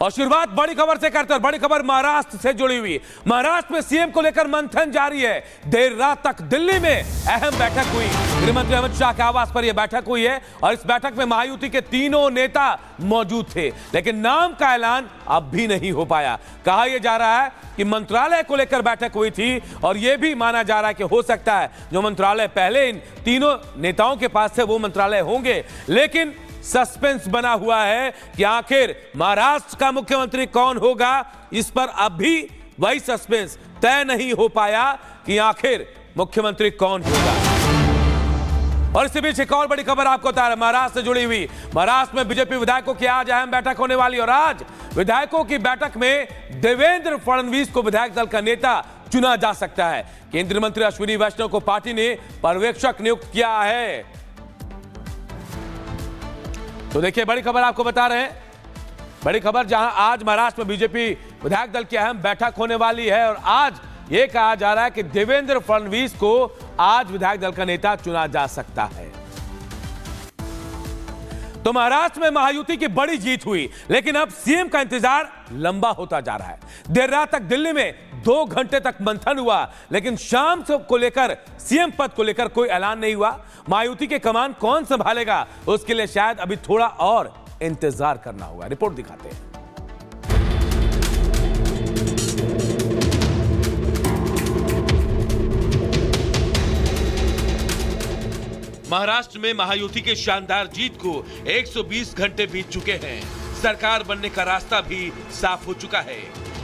और शुरुआत बड़ी खबर से करते हैं। बड़ी खबर महाराष्ट्र से जुड़ी हुई। महाराष्ट्र में सीएम को लेकर मंथन जारी है। देर रात तक दिल्ली में अहम बैठक हुई। गृह मंत्री अमित शाह के आवास पर यह बैठक हुई है और इस बैठक में महायुति के तीनों नेता मौजूद थे, लेकिन नाम का ऐलान अब भी नहीं हो पाया। कहा यह जा रहा है कि मंत्रालय को लेकर बैठक हुई थी और यह भी माना जा रहा है कि हो सकता है जो मंत्रालय पहले इन तीनों नेताओं के पास थे वो मंत्रालय होंगे, लेकिन सस्पेंस बना हुआ है कि आखिर महाराष्ट्र का मुख्यमंत्री कौन होगा। इस पर अब भी वही सस्पेंस तय नहीं हो पाया कि आखिर मुख्यमंत्री कौन होगा। और इसी बीच एक और बड़ी खबर आपको बता रहे हैं महाराष्ट्र से जुड़ी हुई। महाराष्ट्र में बीजेपी विधायकों की आज अहम बैठक होने वाली और आज विधायकों की बैठक में देवेंद्र फडणवीस को विधायक दल का नेता चुना जा सकता है। केंद्रीय मंत्री अश्विनी वैष्णव को पार्टी ने पर्यवेक्षक नियुक्त किया है। तो देखिए बड़ी खबर आपको बता रहे हैं। बड़ी खबर जहां आज महाराष्ट्र में बीजेपी विधायक दल की अहम बैठक होने वाली है और आज यह कहा जा रहा है कि देवेंद्र फडणवीस को आज विधायक दल का नेता चुना जा सकता है। तो महाराष्ट्र में महायुति की बड़ी जीत हुई, लेकिन अब सीएम का इंतजार लंबा होता जा रहा है। देर रात तक दिल्ली में 2 घंटे तक मंथन हुआ, लेकिन शाम को लेकर सीएम पद को लेकर कोई ऐलान नहीं हुआ। महायुति के कमान कौन संभालेगा उसके लिए शायद अभी थोड़ा और इंतजार करना होगा। रिपोर्ट दिखाते हैं। महाराष्ट्र में महायुति के शानदार जीत को 120 घंटे बीत चुके हैं। सरकार बनने का रास्ता भी साफ हो चुका है।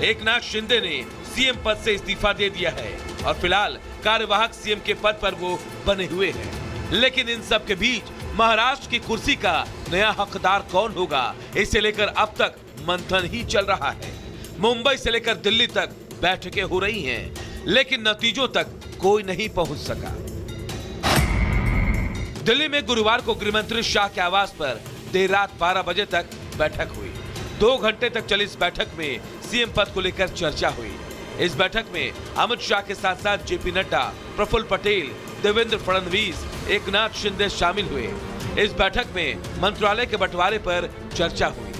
एकनाथ शिंदे ने सीएम पद से इस्तीफा दे दिया है और फिलहाल कार्यवाहक सीएम के पद पर वो बने हुए हैं। लेकिन इन सब के बीच महाराष्ट्र की कुर्सी का नया हकदार कौन होगा, इसे लेकर अब तक मंथन ही चल रहा है। मुंबई से लेकर दिल्ली तक बैठकें हो रही हैं, लेकिन नतीजों तक कोई नहीं पहुंच सका। दिल्ली में गुरुवार को गृहमंत्री शाह के आवास पर देर रात 12 बजे तक बैठक हुई। 2 घंटे तक चली इस बैठक में सीएम पद को लेकर चर्चा हुई। इस बैठक में अमित शाह के साथ साथ जेपी नड्डा, प्रफुल्ल पटेल, देवेंद्र फडणवीस, एकनाथ शिंदे शामिल हुए। इस बैठक में मंत्रालय के बंटवारे पर चर्चा हुई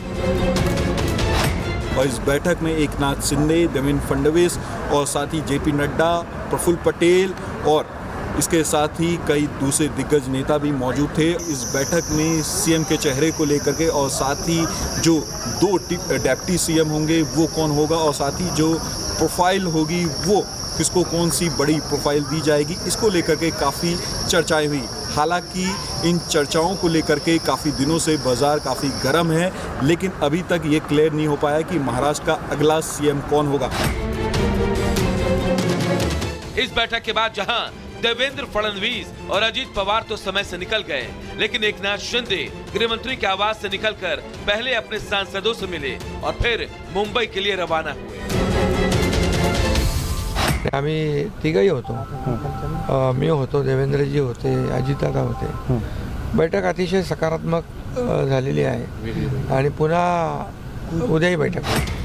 और इस बैठक में एकनाथ शिंदे, देवेंद्र फडणवीस और साथ ही जेपी नड्डा, प्रफुल्ल पटेल और इसके साथ ही कई दूसरे दिग्गज नेता भी मौजूद थे। इस बैठक में सीएम के चेहरे को लेकर के और साथ ही जो 2 डिप्टी सीएम होंगे वो कौन होगा और साथ ही जो प्रोफाइल होगी वो किसको कौन सी बड़ी प्रोफाइल दी जाएगी, इसको लेकर के काफ़ी चर्चाएं हुई। हालांकि इन चर्चाओं को लेकर के काफ़ी दिनों से बाजार काफ़ी गर्म है, लेकिन अभी तक ये क्लियर नहीं हो पाया कि महाराष्ट्र का अगला सीएम कौन होगा। इस बैठक के बाद जहां देवेंद्र फडणवीस और अजीत पवार तो समय से निकल गए, लेकिन एकनाथ शिंदे गृह मंत्री के आवास से निकलकर पहले अपने सांसदों से मिले और फिर मुंबई के लिए रवाना हुए। आम्ही तिघही होतो, मी होतो, देवेंद्रजी होते, अजितदादा होते। बैठक अतिशय सकारात्मक झालेली आहे आणि पुन्हा उद्याही बैठक होईल।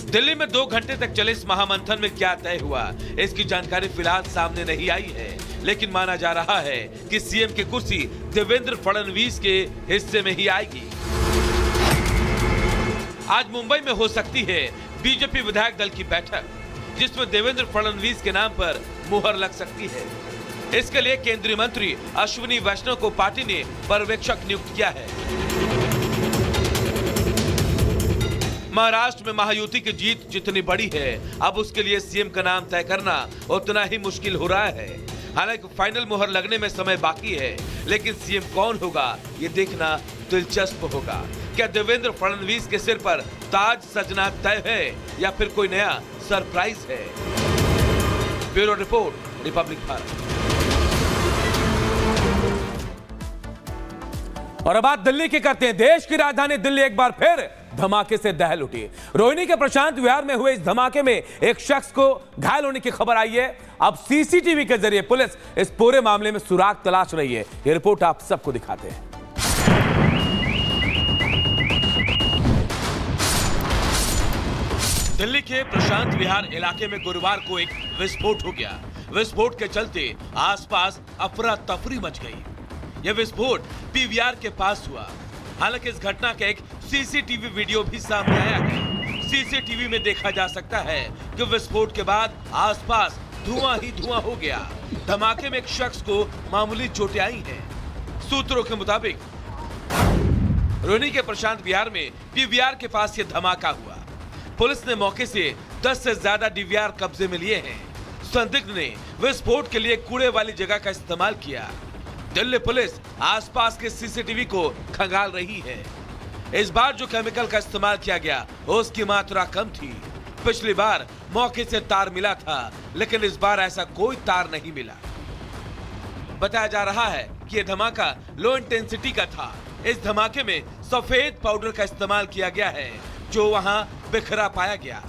दिल्ली में 2 घंटे तक चले इस महामंथन में क्या तय हुआ, इसकी जानकारी फिलहाल सामने नहीं आई है, लेकिन माना जा रहा है कि सीएम की कुर्सी देवेंद्र फडणवीस के हिस्से में ही आएगी। आज मुंबई में हो सकती है बीजेपी विधायक दल की बैठक, जिसमें देवेंद्र फडणवीस के नाम पर मुहर लग सकती है। इसके लिए केंद्रीय मंत्री अश्विनी वैष्णव को पार्टी ने पर्यवेक्षक नियुक्त किया है। महाराष्ट्र में महायुति की जीत जितनी बड़ी है, अब उसके लिए सीएम का नाम तय करना उतना ही मुश्किल हो रहा है। हालांकि फाइनल मुहर लगने में समय बाकी है, लेकिन सीएम कौन होगा ये देखना दिलचस्प होगा। क्या देवेंद्र फडणवीस के सिर पर ताज सजना तय है या फिर कोई नया सरप्राइज है? Bureau report, Republic Bharat. और अब बात दिल्ली की करते हैं। देश की राजधानी दिल्ली एक बार फिर धमाके से दहल उठी। रोहिणी के प्रशांत विहार में हुए इस धमाके में एक शख्स को घायल होने की खबर आई है। अब सीसीटीवी के जरिए पुलिस इस पूरे मामले में सुराग तलाश रही है। यह रिपोर्ट आप सबको दिखाते हैं। दिल्ली के प्रशांत विहार इलाके में गुरुवार को एक विस्फोट हो गया। विस्फोट के चलते आसपास अफरा तफरी मच गई। यह विस्फोट पीवीआर के पास हुआ। हालांकि इस घटना के एक सीसीटीवी वीडियो भी सामने आया है। सीसीटीवी में देखा जा सकता है कि विस्फोट के बाद आसपास धुआं ही धुआं हो गया। धमाके में एक शख्स को मामूली चोटें आई हैं। सूत्रों के मुताबिक रोहनी के प्रशांत विहार में डीवीआर के पास ये धमाका हुआ। पुलिस ने मौके से 10 से ज्यादा डीवीआर कब्जे में लिए हैं। संदिग्ध ने विस्फोट के लिए कूड़े वाली जगह का इस्तेमाल किया। दिल्ली पुलिस आसपास के सीसीटीवी को खंगाल रही है। इस बार जो केमिकल का इस्तेमाल किया गया उसकी मात्रा कम थी। पिछली बार मौके से तार मिला था, लेकिन इस बार ऐसा कोई तार नहीं मिला। बताया जा रहा है कि यह धमाका लो इंटेंसिटी का था। इस धमाके में सफेद पाउडर का इस्तेमाल किया गया है, जो वहां बिखरा पाया गया।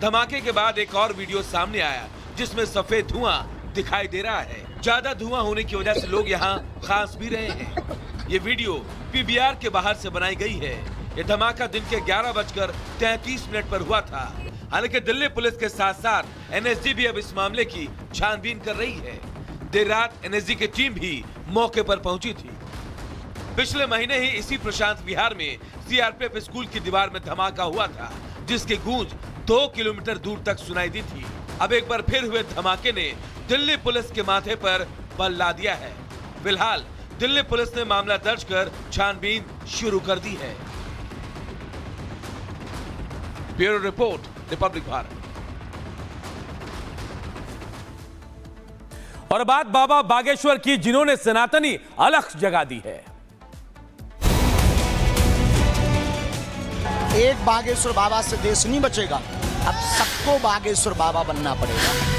धमाके के बाद एक और वीडियो सामने आया जिसमें सफेद धुआं दिखाई दे रहा है। ज्यादा धुआं होने की वजह से लोग यहाँ खांस भी रहे हैं। ये वीडियो पीवीआर के बाहर से बनाई गई है। ये धमाका दिन के 11:33 पर हुआ था। हालांकि दिल्ली पुलिस के साथ साथ एनएसजी भी अब इस मामले की छानबीन कर रही है। देर रात एनएसजी की टीम भी मौके पर पहुंची थी। पिछले महीने ही इसी प्रशांत विहार में सीआरपीएफ स्कूल की दीवार में धमाका हुआ था, जिसकी गूंज 2 किलोमीटर दूर तक सुनाई दी थी। अब एक बार फिर हुए धमाके ने दिल्ली पुलिस के माथे पर बल ला दिया है। फिलहाल दिल्ली पुलिस ने मामला दर्ज कर छानबीन शुरू कर दी है। Bureau report, Republic Bharat. और बात बाबा बागेश्वर की, जिन्होंने सनातनी अलख जगा दी है। एक बागेश्वर बाबा से देश नहीं बचेगा। अब सबको बागेश्वर बाबा बनना पड़ेगा।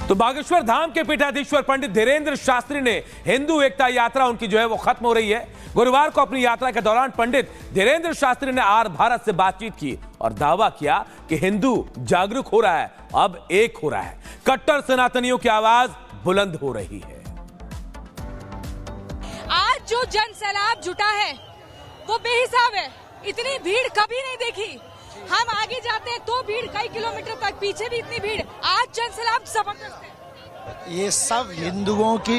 तो बागेश्वर धाम के पीठाधीश्वर पंडित धीरेन्द्र शास्त्री ने हिंदू एकता यात्रा उनकी जो है वो खत्म हो रही है। गुरुवार को अपनी यात्रा के दौरान पंडित धीरेन्द्र शास्त्री ने आर भारत से बातचीत की और दावा किया कि हिंदू जागरूक हो रहा है, अब एक हो रहा है। कट्टर सनातनियों की आवाज बुलंद हो रही है। आज जो जन सैलाब जुटा है वो बेहिसाब है। इतनी भीड़ कभी नहीं देखी। हम आगे जाते हैं तो भीड़ कई किलोमीटर तक, पीछे भी इतनी भीड़। आज जन सैलाब जबरदस्त है। ये सब हिंदुओं की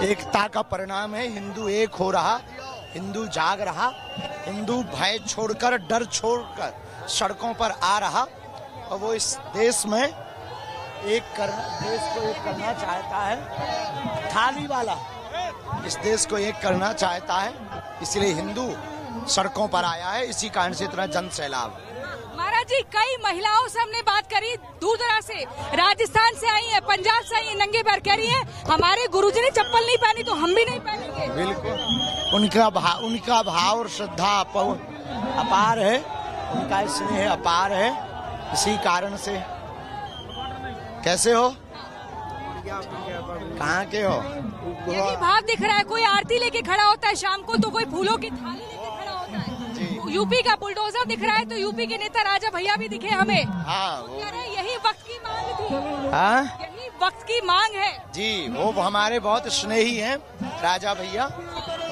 एकता का परिणाम है। हिंदू एक हो रहा, हिंदू जाग रहा, हिंदू भय छोड़कर, डर छोड़कर सड़कों पर आ रहा, और वो इस देश में देश को एक करना चाहता है। थाली वाला इस देश को एक करना चाहता है, इसलिए हिंदू सड़कों पर आया है। इसी कारण से इतना जन सैलाब। महाराज जी, कई महिलाओं से हमने बात करी, दूर दराज से, राजस्थान से आई है, पंजाब से आई है, नंगे पैर कह रही है हमारे गुरुजी ने चप्पल नहीं पहनी तो हम भी नहीं पहनेंगे। बिल्कुल, उनका भाव और श्रद्धा अपार है, उनका स्नेह अपार है। इसी कारण से कैसे हो, कहाँ के हो? यही भाव दिख रहा है। कोई आरती लेके खड़ा होता है शाम को, तो कोई फूलों की थाली लेके खड़ा होता है। यूपी का बुलडोजर दिख रहा है, तो यूपी के नेता राजा भैया भी दिखे हमें। हाँ, कह रहे यही वक्त की मांग थी। हाँ? यही वक्त की मांग है जी। वो हमारे बहुत स्नेही हैं राजा भैया।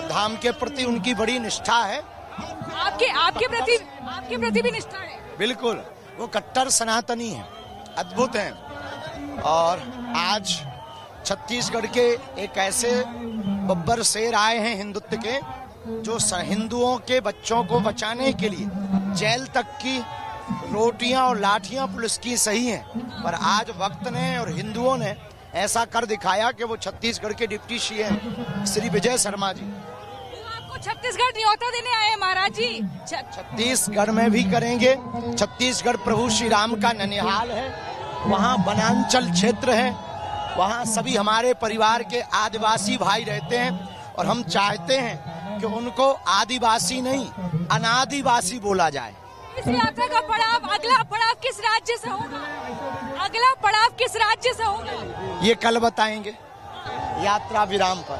धाम के प्रति उनकी बड़ी निष्ठा है। आपके प्रति भी निष्ठा है। बिल्कुल, वो कट्टर सनातनी हैं, अद्भुत हैं। और आज छत्तीसगढ़ के एक ऐसे बब्बर शेर आए हैं हिंदुत्व के, जो हिंदुओं के बच्चों को बचाने के लिए जेल तक की रोटियां और लाठियां पुलिस की सही हैं, पर आज वक्त ने और हिंदुओं ने ऐसा कर दिखाया कि वो छत्तीसगढ़ के डिप्टी सीएम श्री विजय शर्मा जी आपको छत्तीसगढ़ न्योता देने आए महाराज जी। छत्तीसगढ़ में भी करेंगे। छत्तीसगढ़ प्रभु श्री राम का ननिहाल है, वहाँ वनांचल क्षेत्र है, वहाँ सभी हमारे परिवार के आदिवासी भाई रहते हैं, और हम चाहते हैं कि उनको आदिवासी नहीं अनादिवासी बोला जाए। इस यात्रा का पड़ाव, अगला पड़ाव किस राज्य से होगा? अगला पड़ाव किस राज्य से होगा? ये कल बताएंगे यात्रा विराम पर।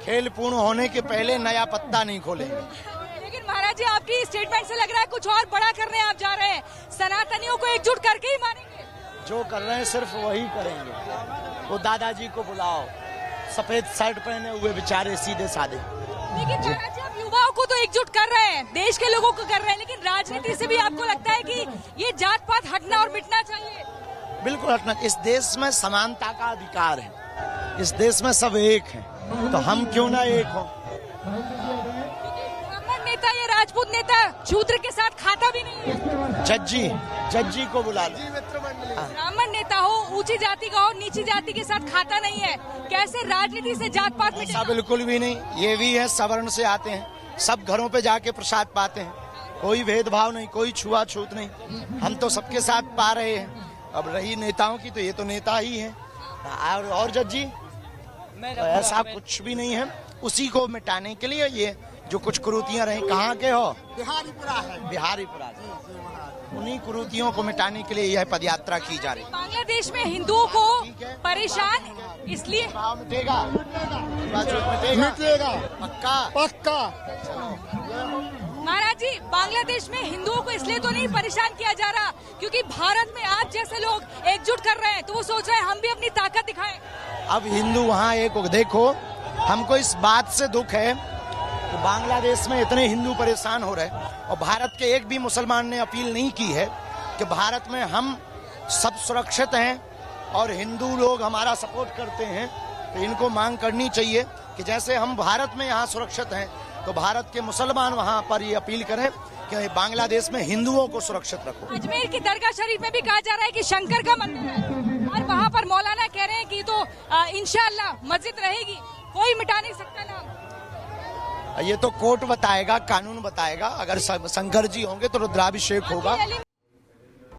खेल पूर्ण होने के पहले नया पत्ता नहीं खोलेंगे। लेकिन महाराज जी, आपकी स्टेटमेंट से लग रहा है कुछ और बड़ा करने आप जा रहे हैं। सनातनियों को एकजुट करके ही मानेंगे। जो कर रहे हैं सिर्फ वही करेंगे। वो दादाजी को बुलाओ, सफेद शर्ट पहने हुए बेचारे सीधे साधे। लेकिन महाराज जी, आप युवाओं को तो एकजुट कर रहे हैं, देश के लोगों को कर रहे हैं, लेकिन राजनीति से भी आपको लगता है कि ये जात पात हटना और मिटना चाहिए? बिल्कुल हटना। इस देश में समानता का अधिकार है, इस देश में सब एक हैं, तो हम क्यों ना एक हों। ब्राह्मण नेता या राजपूत नेता शूद्र के साथ खाता भी नहीं है। जज्जी को बुला लो। ब्राह्मण नेता हो, ऊंची जाति का हो, नीची जाति के साथ खाता नहीं है, कैसे राजनीति से जात पात ऐसा बिल्कुल भी नहीं। ये भी है, सवर्ण से आते हैं, सब घरों पे जाके प्रसाद पाते हैं, कोई भेदभाव नहीं, कोई छुआछूत नहीं। हम तो सबके साथ पा रहे हैं। अब रही नेताओं की, तो ये तो नेता ही है। और जज्जी तो ऐसा कुछ भी नहीं है। उसी को मिटाने के लिए ये जो कुछ कुरीतियां रही, कहाँ के हो? बिहारीपुरा से। उन्हीं कुरीतियों को मिटाने के लिए यह पदयात्रा की जा रही है। बांग्लादेश में हिंदुओं को परेशान इसलिए मिटेगा पक्का। महाराज जी, बांग्लादेश में हिंदुओं को इसलिए तो नहीं परेशान किया जा रहा क्योंकि भारत में आप जैसे लोग एकजुट कर रहे हैं, तो वो सोच रहे हैं हम भी अपनी ताकत दिखाएं। अब हिंदू वहाँ एक देखो, हमको इस बात से दुख है कि बांग्लादेश में इतने हिंदू परेशान हो रहे हैं और भारत के एक भी मुसलमान ने अपील नहीं की है कि भारत में हम सब सुरक्षित हैं और हिंदू लोग हमारा सपोर्ट करते हैं। तो इनको मांग करनी चाहिए कि जैसे हम भारत में यहाँ सुरक्षित हैं, तो भारत के मुसलमान वहाँ पर ये अपील करें कि बांग्लादेश में हिंदुओं को सुरक्षित रखो। अजमेर की दरगाह शरीफ में भी कहा जा रहा है कि शंकर का मंदिर है और वहाँ पर मौलाना कह रहे हैं कि तो इंशाअल्लाह मस्जिद रहेगी, कोई मिटा नहीं सकता नाम। ये तो कोर्ट बताएगा, कानून बताएगा। अगर शंकर जी होंगे तो रुद्राभिषेक होगा।